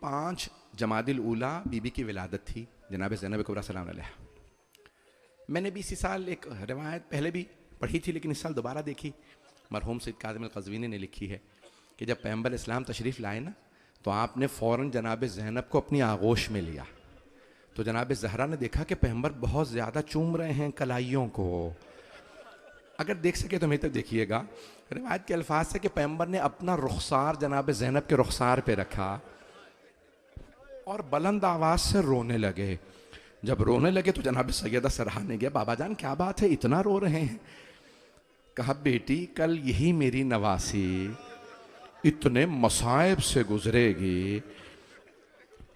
5 جمادی الاولیٰ be be کی ولادت تھی جناب زینب کبریٰ سلام علیہ۔ میں نے بھی اسی سال ایک روایت پہلے بھی پڑھی تھی لیکن اس سال دوبارہ دیکھی، مرحوم سید کاظم القزوینی نے لکھی ہے کہ جب پیغمبر اسلام تشریف لائے نا تو آپ نے فوراً جناب زینب کو اپنی آغوش میں لیا، تو جناب زہرا نے دیکھا کہ پیغمبر بہت زیادہ چوم رہے ہیں کلائیوں کو۔ اگر دیکھ سکے تو میرے تک دیکھیے گا، روایت کے الفاظ سے کہ پیغمبر نے اپنا رخسار جناب زینب کے رخسار پہ رکھا اور بلند آواز سے رونے لگے۔ جب رونے لگے تو جناب سیدہ سرحان نے کہا بابا جان کیا بات ہے اتنا رو رہے ہیں؟ کہا بیٹی کل یہی میری نواسی اتنے مصائب سے گزرے گی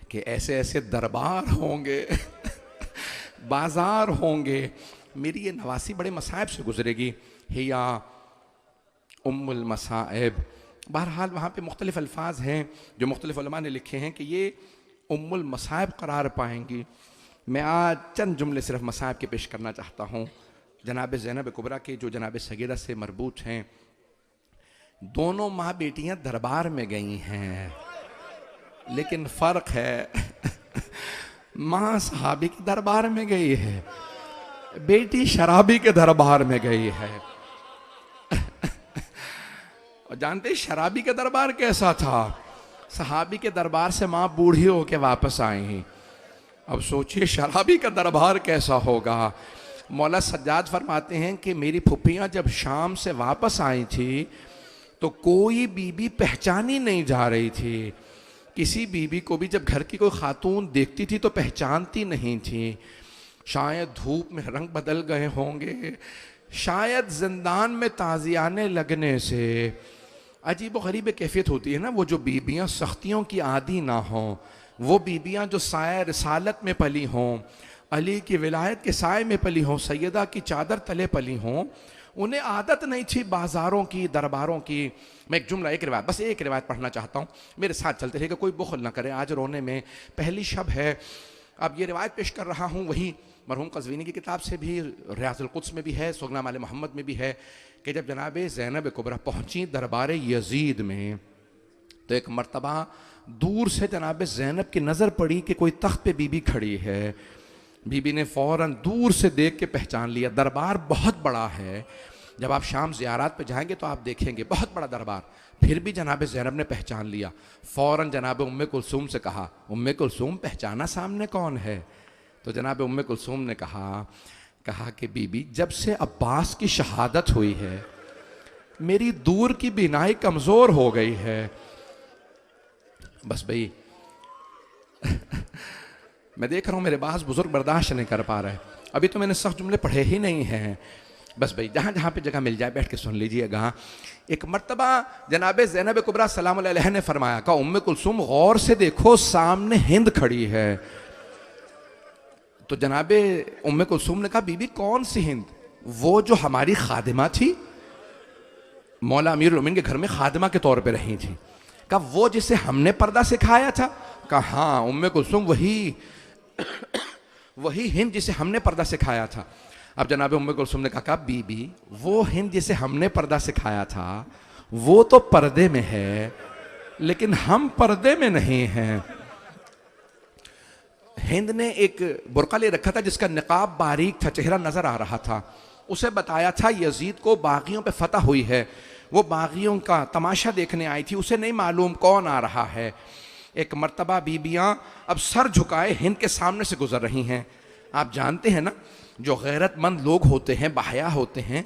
کہ ایسے ایسے دربار ہوں گے بازار ہوں گے، میری یہ نواسی بڑے مصائب سے گزرے گی، ہیا ام المصائب۔ بہرحال وہاں پہ مختلف الفاظ ہیں جو مختلف علماء نے لکھے ہیں کہ یہ ام المصائب قرار پائیں گی۔ میں آج چند جملے صرف مصائب کے پیش کرنا چاہتا ہوں جناب زینب کبریٰ کے جو جناب سیدہ سے مربوط ہیں۔ دونوں ماں بیٹیاں دربار میں گئی ہیں لیکن فرق ہے ماں صحابی کے دربار میں گئی ہے، بیٹی شرابی کے دربار میں گئی ہے۔ اور جانتے شرابی کے دربار کیسا تھا؟ صحابی کے دربار سے ماں بوڑھی ہو کے واپس آئی ہیں، اب سوچئے شرابی کا دربار کیسا ہوگا۔ مولا سجاد فرماتے ہیں کہ میری پھپھیاں جب شام سے واپس آئی تھی تو کوئی بی بی پہچانی نہیں جا رہی تھی، کسی بی بی کو بھی جب گھر کی کوئی خاتون دیکھتی تھی تو پہچانتی نہیں تھی، شاید دھوپ میں رنگ بدل گئے ہوں گے، شاید زندان میں تازیانے لگنے سے۔ عجیب و غریب کیفیت ہوتی ہے نا، وہ جو بیبیاں سختیوں کی عادی نہ ہوں، وہ بیبیاں جو سایہ رسالت میں پلی ہوں، علی کی ولایت کے سائے میں پلی ہوں، سیدہ کی چادر تلے پلی ہوں، انہیں عادت نہیں تھی بازاروں کی درباروں کی۔ میں ایک جملہ بس ایک روایت پڑھنا چاہتا ہوں، میرے ساتھ چلتے رہے کہ کوئی بخل نہ کرے، آج رونے میں پہلی شب ہے۔ اب یہ روایت پیش کر رہا ہوں وہی مرحوم قزوینی کی کتاب سے بھی، ریاض القدس میں بھی ہے، سوگنامہ آل محمد میں بھی ہے کہ جب جناب زینب کبریٰ پہنچی دربار یزید میں تو ایک مرتبہ دور سے جناب زینب کی نظر پڑی کہ کوئی تخت پہ بی بی کھڑی ہے۔ بی بی نے فوراً دور سے دیکھ کے پہچان لیا، دربار بہت بڑا ہے، جب آپ شام زیارات پہ جائیں گے تو آپ دیکھیں گے بہت بڑا دربار۔ پھر بھی جناب زینب نے پہچان لیا، فوراً جناب ام کلثوم سے کہا ام کلثوم پہچانا سامنے کون ہے؟ تو جناب ام کلثوم نے کہا کہ بی بی جب سے عباس کی شہادت ہوئی ہے میری دور کی بینائی کمزور ہو گئی ہے۔ بس بھئی میں دیکھ رہا ہوں میرے بعض بزرگ برداشت نہیں کر پا رہے، ابھی تو میں نے سخت جملے پڑھے ہی نہیں ہیں، بس بھئی جہاں پہ جگہ مل جائے بیٹھ کے سن لیجئے گا۔ ایک مرتبہ جناب زینب کبریٰ سلام علیہ نے فرمایا کہ ام کلثوم غور سے دیکھو سامنے ہند کھڑی ہے۔ تو جناب ام کلثوم نے کہا بی بی کون سی ہند؟ وہ جو ہماری خادمہ تھی، مولا امیر المومنین کے گھر میں خادمہ کے طور پہ رہی تھی۔ کہا وہ جسے ہم نے پردہ سکھایا تھا؟ کہا ہاں ام کلثوم وہی ہند جسے ہم نے پردہ سکھایا تھا۔ اب جناب ام کلثوم نے کہا بی بی وہ ہند جسے ہم نے پردہ سکھایا تھا وہ تو پردے میں ہے لیکن ہم پردے میں نہیں ہیں۔ ہند نے ایک برقع لے رکھا تھا جس کا نقاب باریک تھا، چہرہ نظر آ رہا تھا، اسے بتایا تھا یزید کو باغیوں پہ فتح ہوئی ہے، وہ باغیوں کا تماشا دیکھنے آئی تھی، اسے نہیں معلوم کون آ رہا ہے۔ ایک مرتبہ بیبیاں اب سر جھکائے ہند کے سامنے سے گزر رہی ہیں۔ آپ جانتے ہیں نا جو غیرت مند لوگ ہوتے ہیں، باحیا ہوتے ہیں،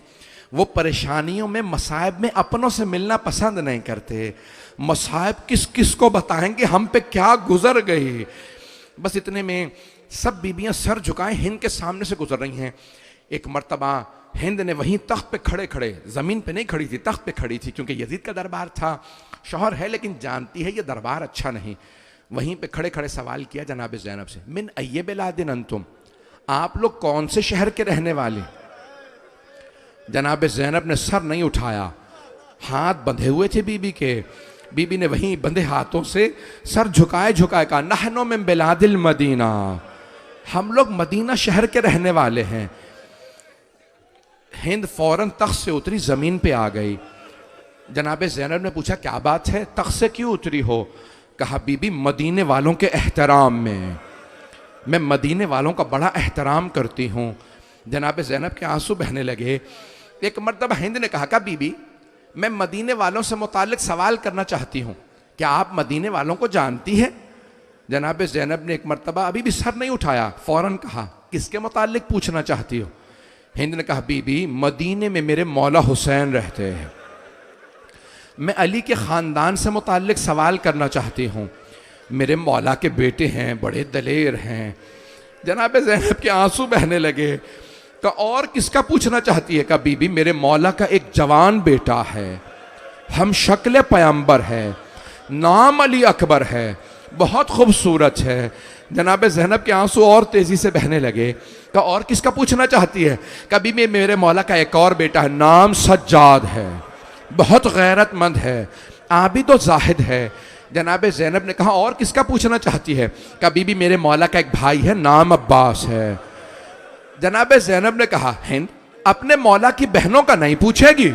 وہ پریشانیوں میں مصائب میں اپنوں سے ملنا پسند نہیں کرتے۔ مصائب کس کس کو بتائیں گے ہم پہ کیا گزر گئی۔ بس اتنے میں سب بیبیاں سر جھکائے ہند کے سامنے سے گزر رہی ہیں۔ ایک مرتبہ ہند نے وہیں تخت پہ کھڑے زمین پہ نہیں کھڑی تھی، تخت پہ کھڑی تھی کیونکہ یزید کا دربار تھا، شوہر ہے لیکن جانتی ہے یہ دربار اچھا نہیں، وہیں پہ کھڑے سوال کیا جناب زینب سے من ای بلاد انتم، آپ لوگ کون سے شہر کے رہنے والے؟ جناب زینب نے سر نہیں اٹھایا، ہاتھ بندھے ہوئے تھے بی بی کے، بی بی نے وہیں بندھے ہاتھوں سے سر جھکائے کہا نحن من بلاد المدینہ، ہم لوگ مدینہ شہر کے رہنے والے ہیں۔ ہند فوراً تخت سے اتری، زمین پہ آ گئی۔ جناب زینب نے پوچھا کیا بات ہے، تخت سے کیوں اتری ہو؟ کہا بی بی مدینے والوں کے احترام میں مدینے والوں کا بڑا احترام کرتی ہوں. جناب زینب کے آنسو بہنے لگے. ایک مرتبہ ہند نے کہا کہ بی بی میں مدینے والوں سے متعلق سوال کرنا چاہتی ہوں, کیا آپ مدینے والوں کو جانتی ہیں؟ جناب زینب نے ایک مرتبہ ابھی بھی سر نہیں اٹھایا, فوراً کہا کس کے متعلق پوچھنا چاہتی ہو؟ ہند نے کہا بی بی مدینے میں میرے مولا حسین رہتے ہیں, میں علی کے خاندان سے متعلق سوال کرنا چاہتی ہوں, میرے مولا کے بیٹے ہیں, بڑے دلیر ہیں. جناب زینب کے آنسو بہنے لگے. کہ اور کس کا پوچھنا چاہتی ہے؟ کہ بی بی میرے مولا کا ایک جوان بیٹا ہے, ہم شکل پیغمبر ہے, نام علی اکبر ہے, بہت خوبصورت ہے. جناب زینب کے آنسو اور تیزی سے بہنے لگے. کہ اور کس کا پوچھنا چاہتی ہے؟ کہ بی بی میرے مولا کا ایک اور بیٹا ہے, نام سجاد ہے, بہت غیرت مند ہے, عابد و زاہد ہے. جناب زینب نے کہا اور کس کا پوچھنا چاہتی ہے؟ کہ بی بی میرے مولا کا ایک بھائی ہے, نام عباس ہے. جناب زینب نے کہا ہند اپنے مولا کی بہنوں کا نہیں پوچھے گی؟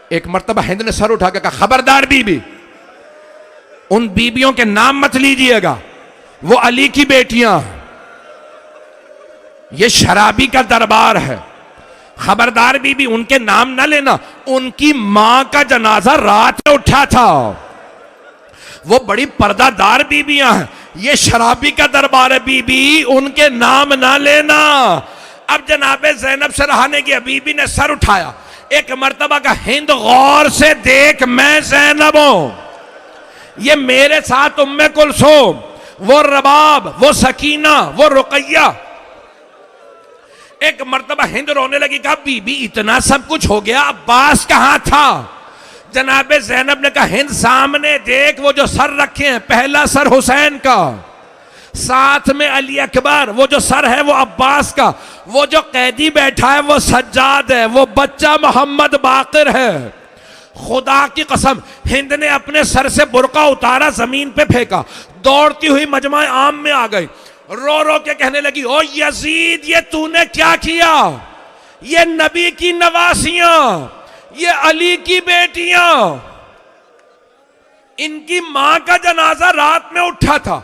ایک مرتبہ ہند نے سر اٹھا کے کہا خبردار بی بی, ان بیبیوں کے نام مت لیجئے گا, وہ علی کی بیٹیاں, یہ شرابی کا دربار ہے, خبردار بی بی ان کے نام نہ لینا. ان کی ماں کا جنازہ رات میں اٹھا تھا, وہ بڑی پردہ دار بیبیاں ہیں, یہ شرابی کا دربار ہے, بی بی ان کے نام نہ لینا. اب جناب زینب سے رہا نہیں گیا, بی بی نے سر اٹھایا. ایک مرتبہ کا ہند غور سے دیکھ, میں زینب ہوں, یہ میرے ساتھ ام کلثوم, وہ رباب, وہ سکینہ, وہ رقیہ. ایک مرتبہ ہند رونے لگی. کہا بی بی اتنا سب کچھ ہو گیا, عباس کہاں تھا؟ جناب زینب نے کہا ہند سامنے دیکھ, وہ جو سر رکھے ہیں, پہلا سر حسین کا, ساتھ میں علی اکبر, وہ جو سر ہے وہ عباس کا, وہ جو قیدی بیٹھا ہے وہ سجاد ہے, وہ بچہ محمد باقر ہے. خدا کی قسم ہند نے اپنے سر سے برقع اتارا, زمین پہ پھینکا, دوڑتی ہوئی مجمع عام میں آ گئی, رو رو کے کہنے لگی او یزید یہ تو نے کیا کیا؟ یہ نبی کی نواسیاں, یہ علی کی بیٹیاں, ان کی ماں کا جنازہ رات میں اٹھا تھا.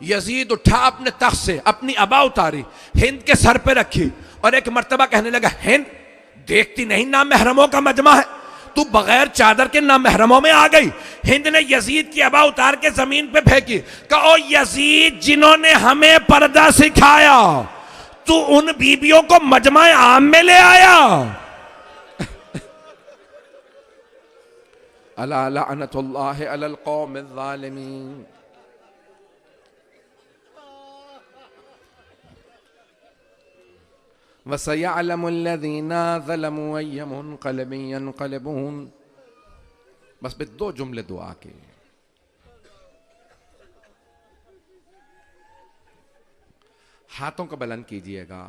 یزید اٹھا اپنے تخت سے, اپنی عبا اتاری, ہند کے سر پہ رکھی, اور ایک مرتبہ کہنے لگا ہند دیکھتی نہیں نامحرموں کا مجمع ہے, تو بغیر چادر کے نامحرموں میں آ گئی. ہند نے یزید کی عبا اتار کے زمین پہ پھینکی. کہو یزید جنہوں نے ہمیں پردہ سکھایا, تو ان بیبیوں کو مجمع عام میں لے آیا. الا لعنت اللہ علی القوم الظالمین. وَسَيَعْلَمُ الَّذِينَ ظَلَمُوا أَيَّ مُنْقَلَبٍ يَنْقَلِبُونَ. بس پہ 2 جملے دعا کے. ہاتھوں کو بلند کیجئے گا.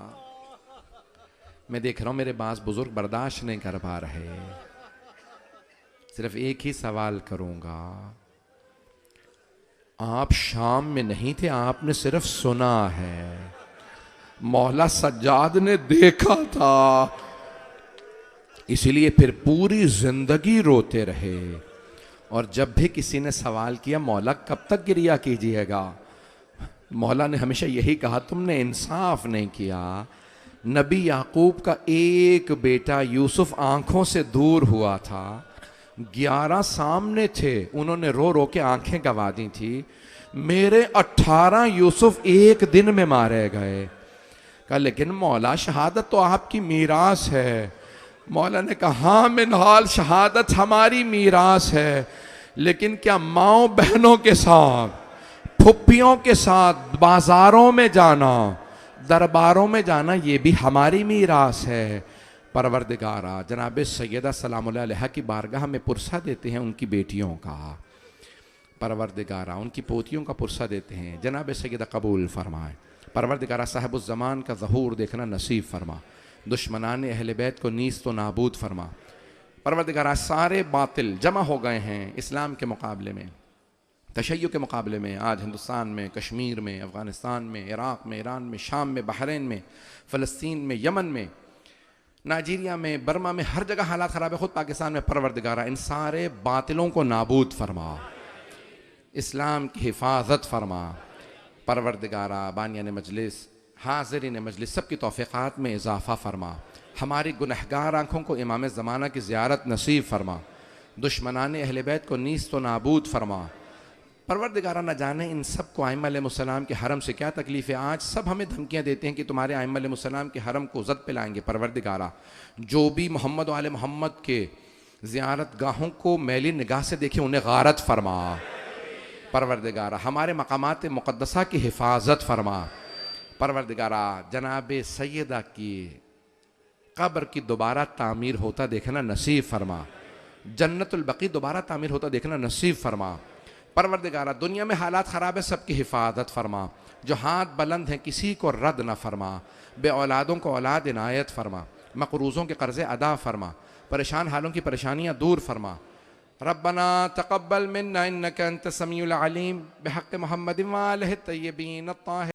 میں دیکھ رہا ہوں میرے بعض بزرگ برداشت نہیں کر پا رہے. صرف ایک ہی سوال کروں گا. آپ شام میں نہیں تھے, آپ نے صرف سنا ہے. مولا سجاد نے دیکھا تھا, اسی لیے پھر پوری زندگی روتے رہے. اور جب بھی کسی نے سوال کیا مولا کب تک گریہ کیجئے گا, مولا نے ہمیشہ یہی کہا تم نے انصاف نہیں کیا. نبی یعقوب کا ایک بیٹا یوسف آنکھوں سے دور ہوا تھا, 11 سامنے تھے, انہوں نے رو رو کے آنکھیں گوا دی تھی. میرے 18 یوسف ایک دن میں مارے گئے. کہا لیکن مولا شہادت تو آپ کی میراث ہے. مولا نے کہا ہاں منہال شہادت ہماری میراث ہے, لیکن کیا ماؤں بہنوں کے ساتھ, پھپھیوں کے ساتھ بازاروں میں جانا, درباروں میں جانا, یہ بھی ہماری میراث ہے. پروردگارا جناب سیدہ سلام اللہ علیہ کی بارگاہ میں پرسہ دیتے ہیں ان کی بیٹیوں کا. پروردگارا ان کی پوتیوں کا پرسہ دیتے ہیں. جناب سیدہ قبول فرمائے. پروردگارہ صاحب الزمان کا ظہور دیکھنا نصیب فرما. دشمنان اہل بیت کو نیست و نابود فرما. پروردگارہ سارے باطل جمع ہو گئے ہیں اسلام کے مقابلے میں, تشیع کے مقابلے میں. آج ہندوستان میں, کشمیر میں, افغانستان میں, عراق میں, ایران میں, شام میں, بحرین میں, فلسطین میں, یمن میں, نائجیریا میں, برما میں, ہر جگہ حالات خراب ہے. خود پاکستان میں پروردگارہ ان سارے باطلوں کو نابود فرما. اسلام کی حفاظت فرما۔ پروردگارہ بانیان مجلس، حاضرین مجلس، سب کی توفیقات میں اضافہ فرما۔ ہماری گنہگار آنکھوں کو امام زمانہ کی زیارت نصیب فرما۔ دشمنان اہل بیت کو نیست و نابود فرما۔ پروردگارہ نہ جانے ان سب کو ائمہ علیہ السلام کے حرم سے کیا تکلیف ہے، آج سب ہمیں دھمکیاں دیتے ہیں کہ تمہارے ائمہ علیہ السلام کے حرم کو زد پہ لائیں گے۔ پروردگارہ جو بھی محمد و آل محمد کے زیارت گاہوں کو میلی نگاہ سے دیکھیں انہیں غارت فرما۔ پروردگارہ ہمارے مقامات مقدسہ کی حفاظت فرما۔ پروردگارہ جناب سیدہ کی قبر کی دوبارہ تعمیر ہوتا دیکھنا نصیب فرما۔ جنت البقیع دوبارہ تعمیر ہوتا دیکھنا نصیب فرما۔ پروردگارہ دنیا میں حالات خراب ہے، سب کی حفاظت فرما۔ جو ہاتھ بلند ہیں کسی کو رد نہ فرما۔ بے اولادوں کو اولاد عنایت فرما۔ مقروضوں کے قرضے ادا فرما۔ پریشان حالوں کی پریشانیاں دور فرما۔ ربنا تقبل منا انك انت السميع العليم بحق محمد وآله الطيبين الطاهرين